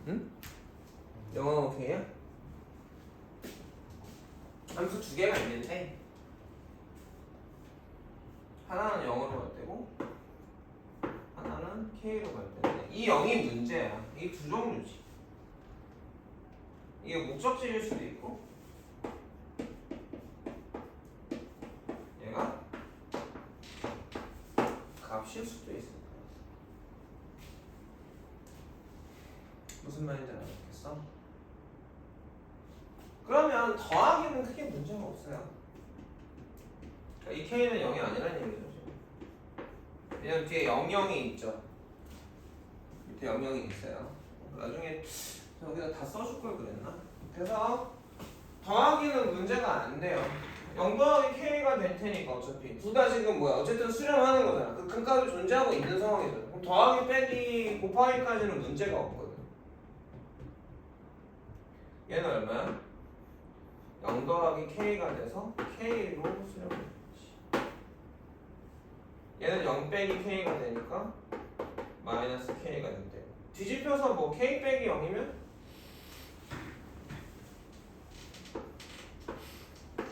응? 영어는 오케이야? 함수 두 개가 있는데 하나는 0으로 갈 때고 하나는 K로 갈 때인데 이 0이 문제야. 이 두 종류지. 이게 목적지일 수도 있고 얘가 값일 수도 있을 거야. 무슨 말인지 알겠어? 그러면 더하기는 크게 문제가 없어요. 그러니까 이 K는 0이 아니라는 얘기죠. 왜냐면 뒤에 00이 있죠. 밑에 00이 있어요. 나중에 여기다 다 써줄 걸 그랬나? 그래서 더하기는 문제가 안 돼요. 0 더하기 K가 될 테니까 어차피 둘 다 지금 뭐야? 어쨌든 수렴하는 거잖아. 그 근값이 존재하고 있는 상황이잖아. 그럼 더하기 빼기 곱하기까지는 문제가 없거든. 얘는 얼마야? 0 더하기 K가 돼서 K로 수렴해. 얘는 0 빼기 K가 되니까 마이너스 K가 된대요. 뒤집혀서 뭐 K 빼기 0이면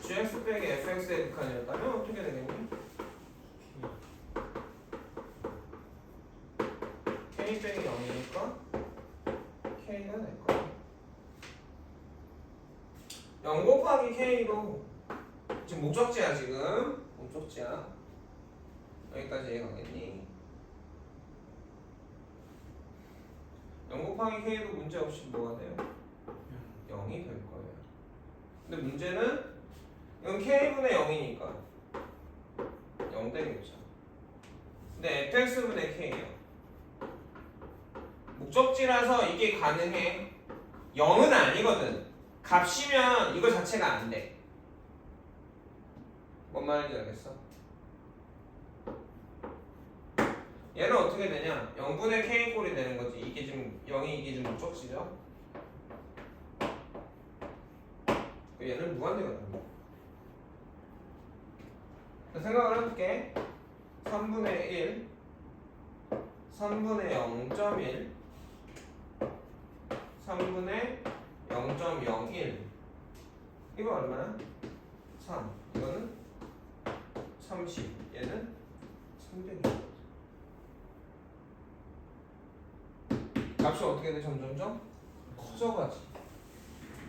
GX 빼기 FX의 극한이었다면 어떻게 되겠니? K 빼기 0이니까 K가 될 거야. 0 곱하기 K로 지금 목적지야 지금 목적지야. 여기까지 이해가겠니? 0 곱하기 K도 문제없이 뭐가 돼요? 0이 될 거예요. 근데 문제는 이건 K분의 0이니까 0 되겠죠. 근데 fx분의 K예요. 목적지라서 이게 가능해. 0은 아니거든. 값이면 이거 자체가 안 돼. 뭔 말인지 알겠어? 얘는 어떻게 되냐? 0분의 K 꼴이 되는 거지. 이게 지금 0이 이게 지금 목적지죠? 얘는 무한대가 되는 거야. 생각을 해볼게. 3분의 1 3분의 0.1 3분의 0.01 이거 얼마야? 3 이거는 30 얘는 300이야. 값이 어떻게 돼? 점점점 커져가지.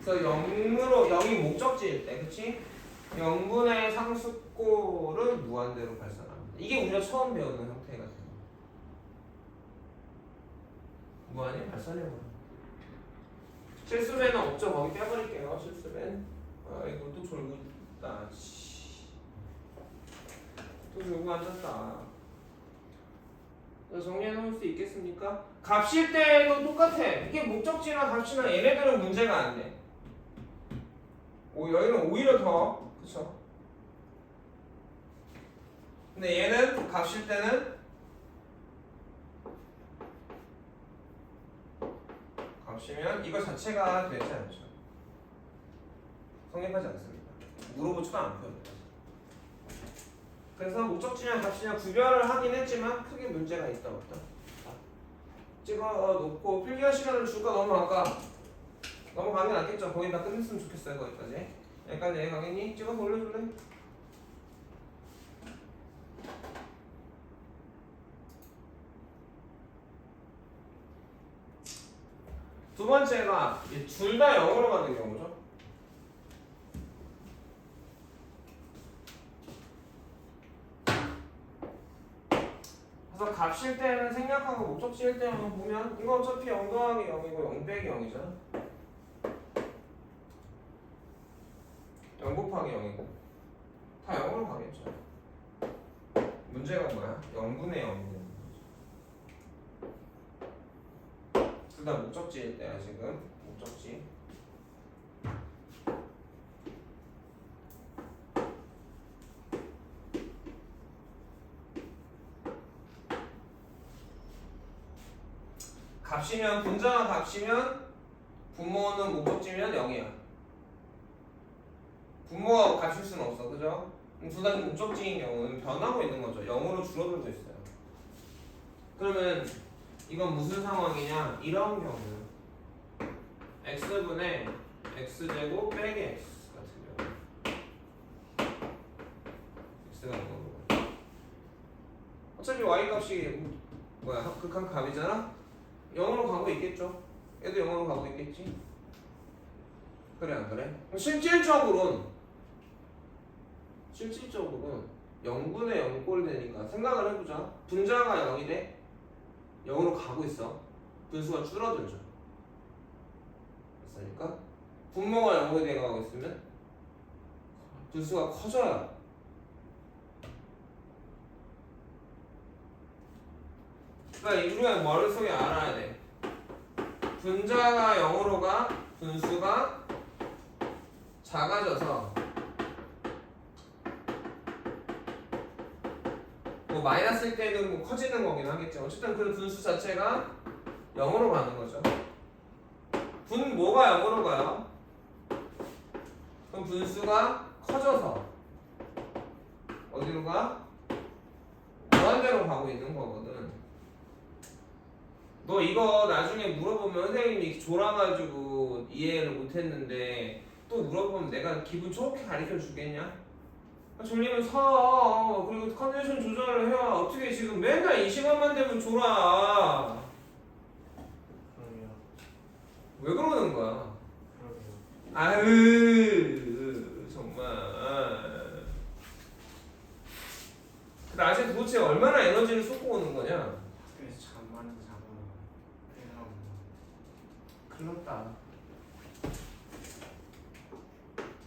그래서 0이 목적지일 때 그치? 0분의 상수꼴은 무한대로 발산합니다. 이게 우리가 처음 배우는 형태가 돼요. 무한히 발산해버려. 실수배는 없죠. 거기 빼버릴게요. 실수배는. 아 이거 또 졸고 있다. 또 졸고 앉았다. 정리해 놓을 수 있겠습니까? 값일 때도 똑같아. 이게 목적지나 값이나 얘네들은 문제가 안 돼. 여기는 오히려 더 그쵸? 근데 얘는 값일 때는 값이면 이거 자체가 되지 않죠. 성립하지 않습니다. 물어보지도 않고요. 그래서 목적지냐 값이냐 구별을 하긴 했지만 크게 문제가 있다 없다. 찍어 놓고 필기할 시간을 줄까 넘어갈까? 넘어가는 게 낫겠죠. 거의 다 끝냈으면 좋겠어요. 거기까지. 여기까지 가겠니? 찍어서 올려줄래? 두 번째가 둘 다 0으로 가는 경우죠. 그래서 값일 때는 생략하고 목적지일 때만 보면 이거 어차피 0 더하기 0이고 0 빼기 0이잖아. 0 곱하기 0이고 다 0으로 가겠죠. 문제가 뭐야? 0분의 0이 되는 거죠. 둘 다 목적지일 때야 지금. 목적지. 값이면 분자가 값이면 분모는 목적지면 0이야. 분모가 값일 수는 없어, 그죠? 둘 다 목적지인 경우는 변하고 있는 거죠. 0으로 줄어들고 있어요. 그러면 이건 무슨 상황이냐? 이런 경우 x분의 x제곱 빼기 x 같은 경우 x가 0으로 어차피 y 값이 뭐야 극한 값이잖아? 0으로 가고 있겠죠? 얘도 0으로 가고 있겠지? 그래 안 그래? 실질적으로는 0분의 0꼴 되니까 생각을 해보자. 분자가 0이 돼? 0으로 가고 있어. 분수가 줄어들죠. 그러니까 분모가 0으로 돼가고 있으면 분수가 커져요. 그러니까 우리가 머릿속에 알아야 돼. 분자가 0으로 가, 분수가 작아져서 뭐 마이너스일 때는 뭐 커지는 거긴 하겠죠. 어쨌든 그 분수 자체가 0으로 가는 거죠. 분모가 0으로 가요. 그럼 분수가 커져서 어디로 가? 무한대로 가고 있는 거거든. 너 이거 나중에 물어보면 선생님이 졸아가지고 이해를 못했는데 또 물어보면 내가 기분 좋게 가르쳐 주겠냐? 졸리면 사. 그리고 컨디션 조절을 해야. 어떻게 지금 맨날 이 시간만 되면 졸아. 그럼요. 왜 그러는 거야? 그럼요. 아유 정말. 낮에 도대체 얼마나 에너지를 쏟고 오는 거냐? 학교에서 잠만 자고 퇴근하고 큰일 났다.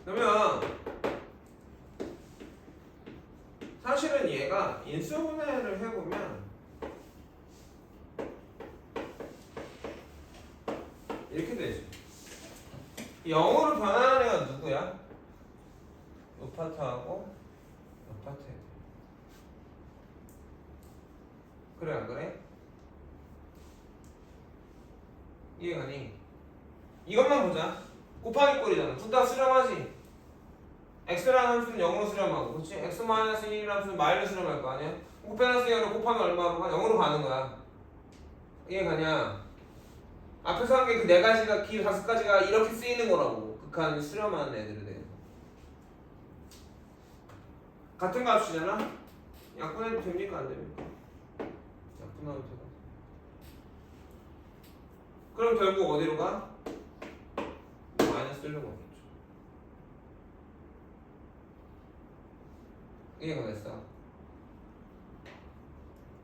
그러면 사실은 얘가 인수분해를 해보면 이렇게 되지. 0으로 변하는 애가 누구야? 요 파트하고 요 파트에. 그래 안 그래? 이해가니? 이것만 보자. 곱하기 꼴이잖아. 둘 다 수렴하지. x라는 함수는 0으로 수렴하고, 그렇지? x-1이라는 함수는 마이너스 수렴할 거 아니야? 곱해놨으니까 곱하면 얼마로 가? 0으로 가는 거야. 이해가냐? 앞에서 한 게 그 네 가지가, 기 다섯 가지가 이렇게 쓰이는 거라고. 극한 수렴하는 애들에 대해서. 같은 값이잖아? 약분해도 됩니까? 안 됩니까? 약분하면 되고. 그럼 결국 어디로 가? 마이너스 1로 가겠죠. 이해가 됐어?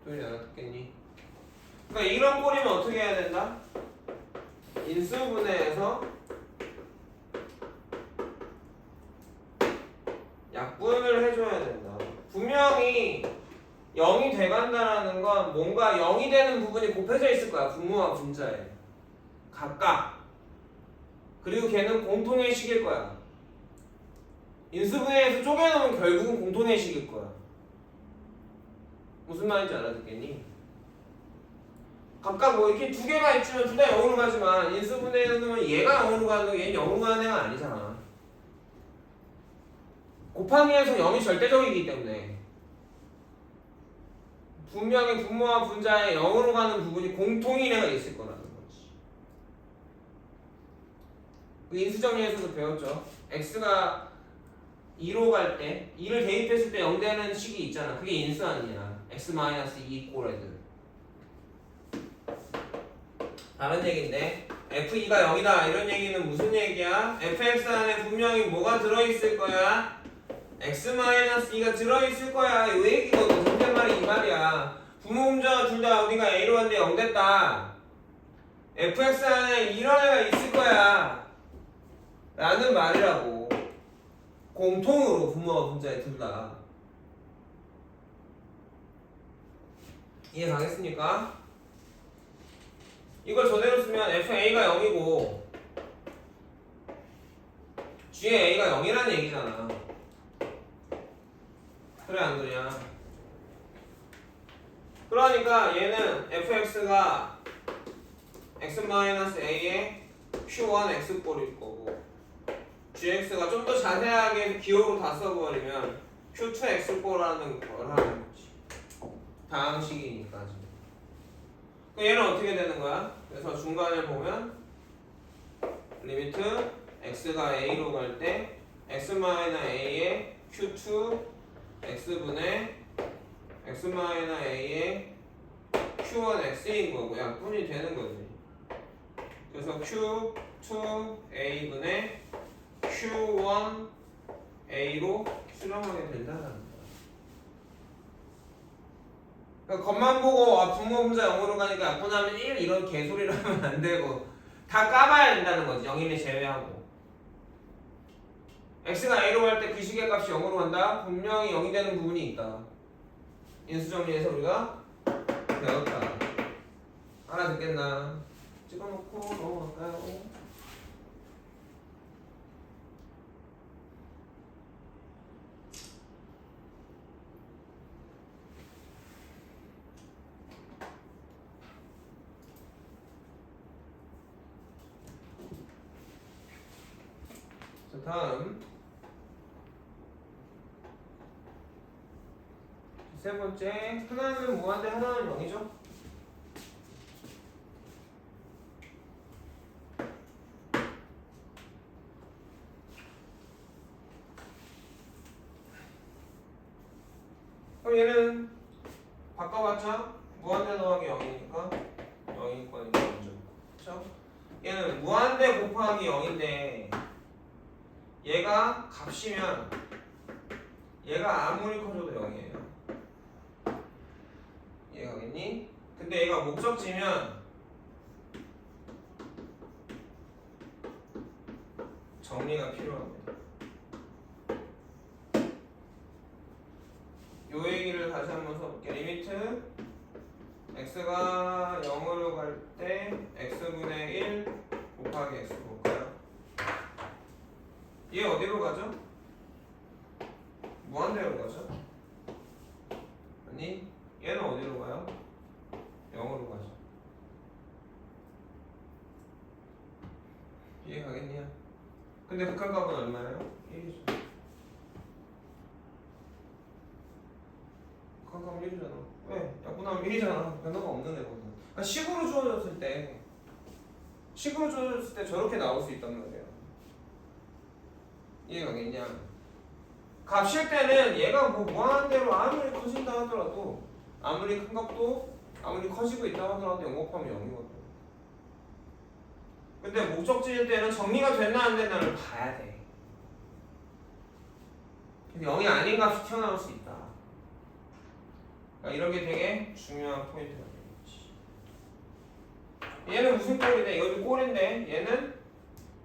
도현이 알아듣겠니? 그러니까 이런 꼴이면 어떻게 해야 된다? 인수분해해서 약분을 해줘야 된다. 분명히 0이 돼간다라는 건 뭔가 0이 되는 부분이 곱해져 있을 거야. 분모와 분자에 각각. 그리고 걔는 공통의식일 거야. 인수분해에서 쪼개놓으면 결국은 공통의식일 거야. 무슨 말인지 알아듣겠니? 각각 뭐 이렇게 두 개가 있으면 둘 다 0으로 가지만 인수분해에 넣으면 얘가 0으로 가는 거 얘는 0으로 가는 애가 아니잖아. 곱하기에서 0이 절대적이기 때문에 분명히 분모와 분자에 0으로 가는 부분이 공통인 애가 있을 거라는 거지. 그 인수정리에서도 배웠죠. x가 2로 갈 때 2를 대입했을 때 0 되는 식이 있잖아. 그게 인수 아니야. x-2 꼴 애들. 다른 얘기인데 f2가 0이다 이런 얘기는 무슨 얘기야? fx 안에 분명히 뭐가 들어있을 거야? x-2가 들어있을 거야. 이 얘기거든. 존댓말이 이 말이야. 분모 분자가 둘 다 어디가 a로 갔는데 0 됐다. fx 안에 이런 애가 있을 거야 라는 말이라고. 공통으로 분모와 분자에 둘 다. 이해 가겠습니까? 이걸 저대로 쓰면 fa가 0이고 g의 a가 0이라는 얘기잖아. 그래 안 그러냐? 그러니까 얘는 fx가 x-a의 q1 x꼴일 거고 gx가 좀 더 자세하게 기호로 다 써버리면 q2 x꼴이라는 걸 하는 거지. 다항식이니까 지금. 얘는 어떻게 되는 거야? 그래서 중간에 보면 리미트 x가 a로 갈 때 x-a의 q2 x분의 x-a의 q1 x인 거고 약분이 되는 거지. 그래서 q2a분의 q1a로 수렴하게 된다는 거야. 그러니까 겉만 보고 분모 분자 0으로 가니까 약분하면 1 이런 개소리를 하면 안 되고 다 까봐야 된다는 거지. 0인을 제외하고. x가 a로 갈 때 그 식의 값이 0으로 간다? 분명히 0이 되는 부분이 있다. 인수정리해서 우리가 배웠다. 알아듣겠나? 찍어놓고 넘어갈까요? 자, 다음 세 번째, 하나는 무한대 하나는 0이죠? 그럼 얘는 바꿔봤자 무한대 더하기 0이니까 0일 거니까 먼저. 그쵸? 얘는 무한대 곱하기 0인데 얘가 값이면 얘가 아무리 커져도 0이에요. 이해가겠니? 근데 얘가 목적지면 정리가 필요합니다. 요 얘기를 다시 한번 써볼게요. 리미트 x가 0으로 갈 때 x분의 1 곱하기 x 볼까요? 얘 어디로 가죠? 무한대로 가죠? 아니 얘는 어디로 가요? 0으로 가죠. 이해가겠냐? 근데 극한값은 얼마예요? 1이죠. 극한값은 1이잖아. 왜? 약분하면 1이잖아. 변화가 없는 애거든. 그러니까 식으로 주어졌을 때 저렇게 나올 수 있단 말이에요. 이해가겠냐? 값일 때는 얘가 뭐 무한대로 아무리 커진다 하더라도 아무리 큰 값도 아무리 커지고 있다 하더라도 영곱하면 0이거든. 근데 목적지일 때는 정리가 됐나 안 됐나를 봐야 돼. 0이 아닌 값이 튀어나올 수 있다. 그러니까 이런 게 되게 중요한 포인트가 되겠지. 얘는 무슨 꼴이네? 여기 꼴인데 얘는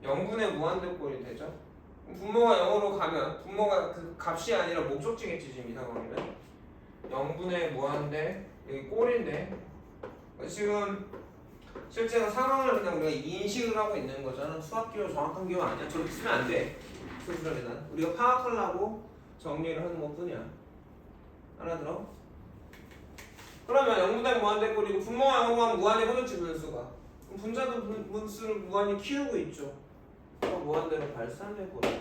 0분의 무한대 꼴이 되죠. 분모가 0으로 가면 분모가 그 값이 아니라 목적지겠지 지금 이 상황이면 0분의 무한대 여기 꼴인데 지금 실제로 상황을 그냥 우리가 인식을 하고 있는 거잖아. 수학 기호 정확한 기호 아니야. 저렇게 쓰면 안 돼. 수술에는 우리가 파악하려고 정리를 하는 것 뿐이야. 알아들어? 그러면 0분의 무한대 꼴이고 분모가 0으로 가면 무한히 커졌지 분수가. 분자도 분수를 무한히 키우고 있죠. 무한대로 발산될 거예요.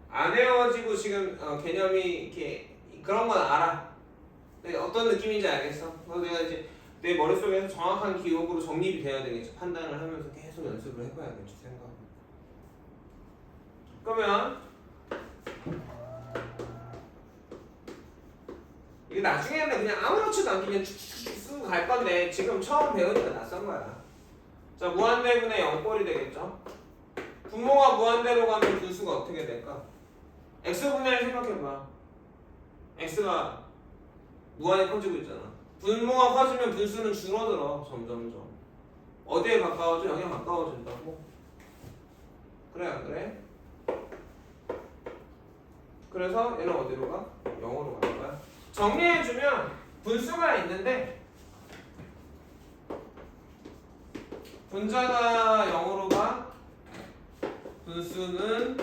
안 외워지고 지금 개념이 이렇게 그런 건 알아. 어떤 느낌인지 알겠어. 그래서 내가 이제 내 머릿속에서 정확한 기억으로 정립이 돼야 되겠지. 판단을 하면서 계속 연습을 해봐야겠지 생각. 그러면 이게 나중에는 그냥 아무렇지도 않게 그냥 쭉쭉쭉 쓰고 갈 건데 지금 처음 배우니까 낯선 거야. 자, 무한대분의 0꼴이 되겠죠? 분모가 무한대로 가면 분수가 어떻게 될까? x분의 1 생각해봐. x가 무한히 커지고 있잖아. 분모가 커지면 분수는 줄어들어 점점점. 어디에 가까워져? 0에 가까워진다고? 그래 안 그래? 그래서 얘는 어디로 가? 0으로 가는 거야. 정리해주면 분수가 있는데 분자가 0으로 가 분수는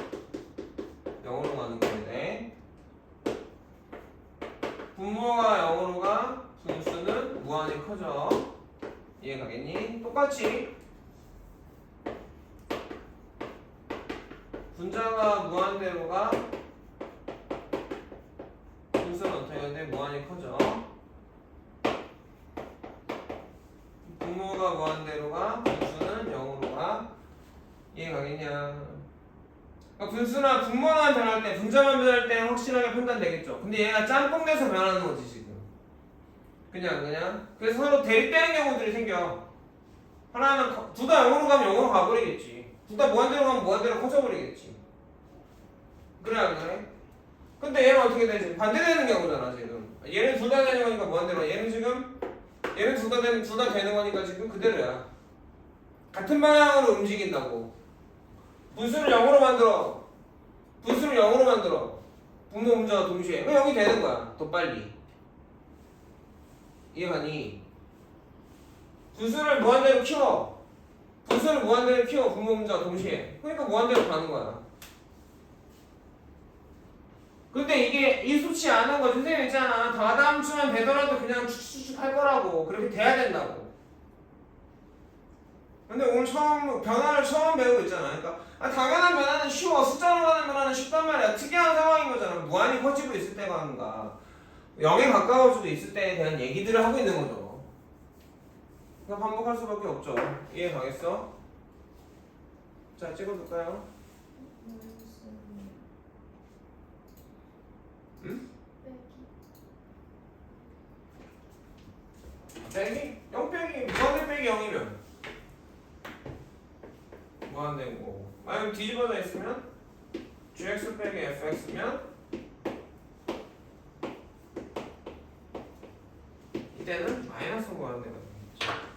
0으로 가는 건데 분모가 0으로 가 분수는 무한히 커져. 이해가겠니? 똑같이 분자가 무한대로 가 분수는 어떻게 하는데 무한히 커져. 분모가 무한대로 가, 분수는 0으로 가. 이해 가겠냐? 그러니까 분수나 분모만 변할 때, 분자만 변할 때 확실하게 판단되겠죠. 근데 얘가 짬뽕 돼서 변하는 거지 지금. 그냥. 그래서 서로 대립되는 경우들이 생겨. 하나는 둘 다 0으로 가면 0으로 가버리겠지. 둘 다 무한대로 가면 무한대로 커져버리겠지. 그래 안 그래? 근데 얘는 어떻게 되지? 반대되는 경우잖아 지금. 얘는 둘 다 되는 거니까 무한대로. 얘는 둘 다 되는 거니까 지금 그대로야. 같은 방향으로 움직인다고. 분수를 0으로 만들어. 분모 분자가 동시에. 그럼 0이 되는 거야. 더 빨리. 이해가니? 분수를 무한대로 키워. 분모 분자가 동시에. 그러니까 무한대로 가는 거야. 근데 이게 일수치 않은 거 선생님 있잖아. 다함수면 되더라도 그냥 축축축 할 거라고. 그렇게 돼야 된다고. 근데 오늘 변화를 처음 배우고 있잖아. 그러니까 당연한 변화는 쉬워. 숫자로 가는 변화는 쉽단 말이야. 특이한 상황인 거잖아. 무한히 커지고 있을 때가 하는가. 0에 가까워지고 있을 때에 대한 얘기들을 하고 있는 거죠. 그러니까 반복할 수밖에 없죠. 이해 가겠어? 자, 찍어줄까요? 응? 빼기? 0 빼기 무한대 빼기 0이면 무한대인 거고. 만약 뒤집어져 있으면 gx 빼기 fx면 이때는 마이너스 무한대가 되겠지.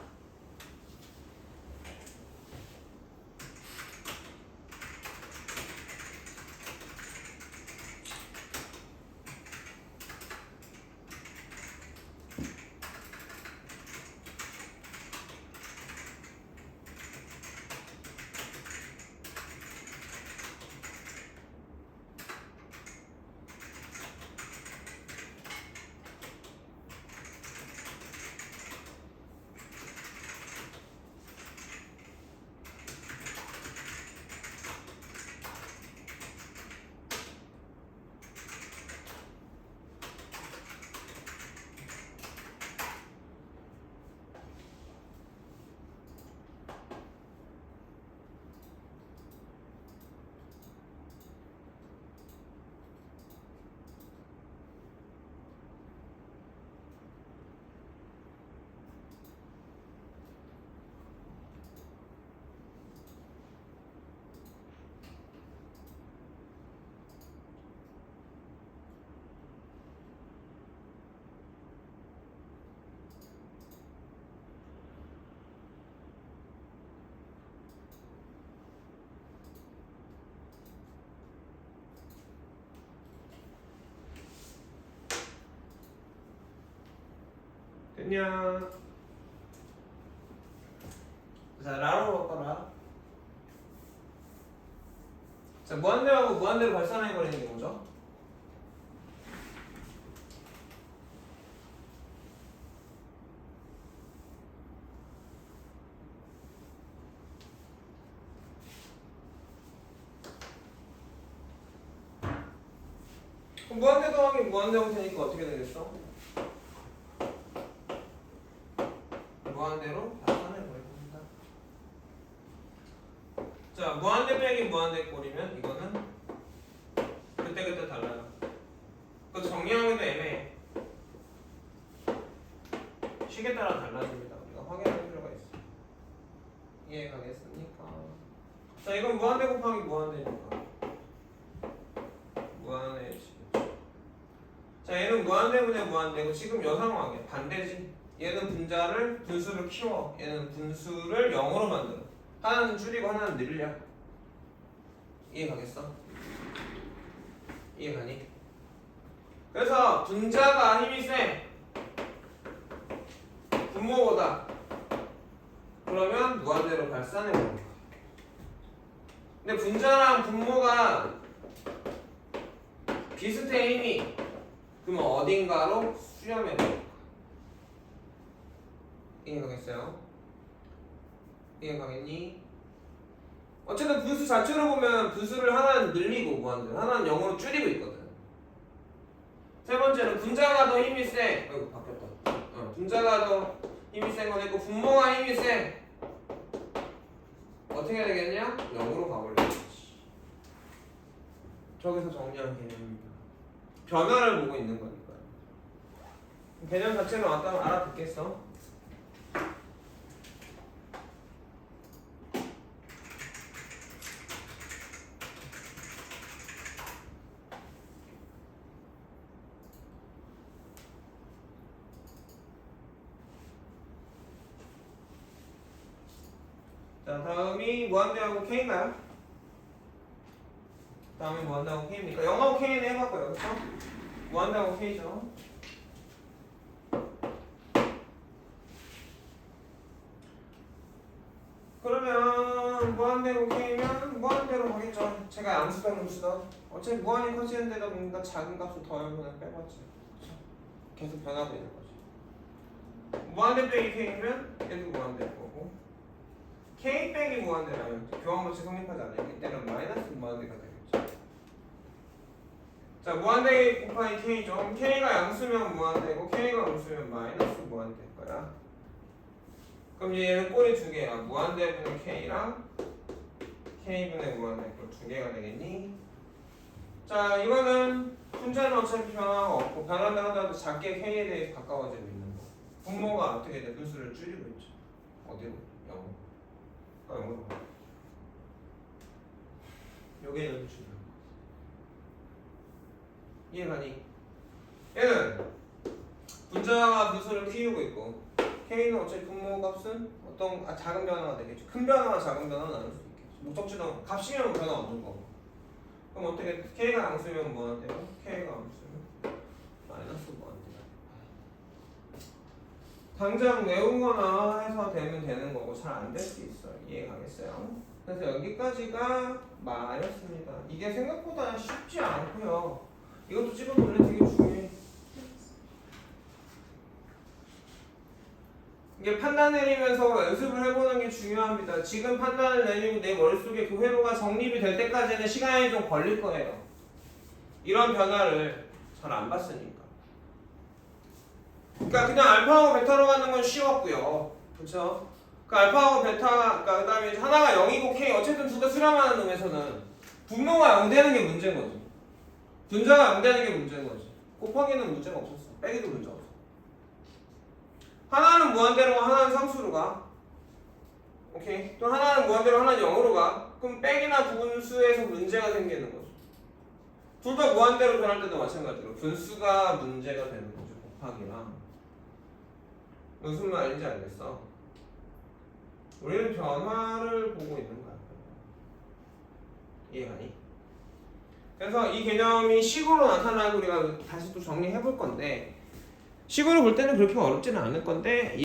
됐냐? 자, 라로 바꿔라. 자, 무한대하고 무한대로 발산해버리는 게 뭐죠? 그럼 무한대 더하기 무한대 형태니까 어떻게 되겠어? 무한대로 발산해버릴 겁니다. 자, 무한대 빼기 무한대 꼴이면 이거는 그때그때 달라요. 그거 정리하기도 애매해. 식에 따라 달라집니다. 우리가 확인할 필요가 있어. 이해 가겠습니까? 자, 이건 무한대 곱하기 무한대니까 무한해지겠죠. 자, 얘는 무한대분의 무한대고 지금 요 상황에 반대지. 얘는 분수를 키워. 얘는 분수를 0으로 만들어. 하나는 줄이고 하나는 늘려. 이해 가겠어? 이해 가니? 그래서 분자가 힘이 세. 분모보다. 그러면 무한대로 발산해 버릴 거야. 근데 분자랑 분모가 비슷해 힘이. 그러면 어딘가로 수렴해 버릴 거야. 이해 가겠어요? 이해 가겠니? 어쨌든 분수 자체로 보면 분수를 하나는 늘리고 무한대로 하나는 0으로 줄이고 있거든. 세 번째는 분자가 더 힘이 세. 아이고 바뀌었다. 분자가 더 힘이 센 거 됐고 분모가 힘이 세. 어떻게 해야 되겠냐? 0으로 가버리겠지. 저기서 정리한 개념입니다. 변화를 보고 있는 거니까요. 개념 자체는 어떤 알아듣겠어? 자, 다음이 무한대하고 K인가요? 다음이 무한대하고 K입니까? 0하고 K는 해봤고요, 그렇죠? 무한대하고 K죠. 그러면 무한대로 K면 무한대로 가겠죠. 제가 양수다 음수다. 어차피 무한히 커지는 데다 보니까 작은 값을 더하면 빼봤지. 그렇죠? 계속 변하고 있는 거지. 무한대 빼기 K면 얘도 무한대일 거고. K 빼기 무한대라면 교환법칙 성립하지 않아요. 이때는 마이너스 무한대가 되겠죠. 자, 무한대 곱하기 K죠. K가 양수면 무한대고 K가 음수면 마이너스 무한대일 거야. 그럼 얘는 꼴이 두 개야. 무한대분의 K랑 K분의 무한대 꼴 두 개가 되겠니? 자, 이거는 분자는 어차피 변화가 없고 변한다 하더라도 작게 K에 대해 가까워지고 있는 거. 분모가 어떻게 돼? 분수를 줄이고 있죠. 어디로? 0. 영어로. 요게 여기 중요한 거. 이해가니? 얘는 분자가 분수를 키우고 있고 K는 어차피 분모 값은 어떤 작은 변화가 되겠죠. 큰 변화와 작은 변화는 나눌 수 있겠죠. 목적지도 값이면 변화 없는 거고. 그럼 어떻게 K가 양수면 무한대고 K가 음수면 마이너스 무한대야. 당장 외우거나 해서 되면 되는 거고 잘 안 될 수 있어요. 이해 가겠어요? 그래서 여기까지가 말이었습니다. 이게 생각보다 쉽지 않고요. 이것도 찍어 놓으면 되게 중요해. 이게 판단 내리면서 연습을 해보는 게 중요합니다. 지금 판단을 내리고 내 머릿속에 그 회로가 정립이 될 때까지는 시간이 좀 걸릴 거예요. 이런 변화를 잘 안 봤으니까. 그러니까 그냥 알파하고 베타로 가는 건 쉬웠고요. 그렇죠? 그 알파하고 베타, 그러니까 그다음에 하나가 0이고 K 어쨌든 둘 다 수렴하는 놈에서는 분모가 0 되는 게 문제인 거지. 분자가 0 되는 게 문제인 거지. 곱하기는 문제가 없었어. 빼기도 문제 없어. 하나는 무한대로 가, 하나는 상수로 가. 오케이. 또 하나는 무한대로, 하나는 0으로 가. 그럼 빼기나 분수에서 문제가 생기는 거죠. 둘 다 무한대로 변할 때도 마찬가지로 분수가 문제가 되는 거죠. 곱하기랑. 무슨 말인지 알겠어? 우리는 변화를 보고 있는 거야. 이해가니? 그래서 이 개념이 식으로 나타나고 우리가 다시 또 정리해 볼 건데 식으로 볼 때는 그렇게 어렵지는 않을 건데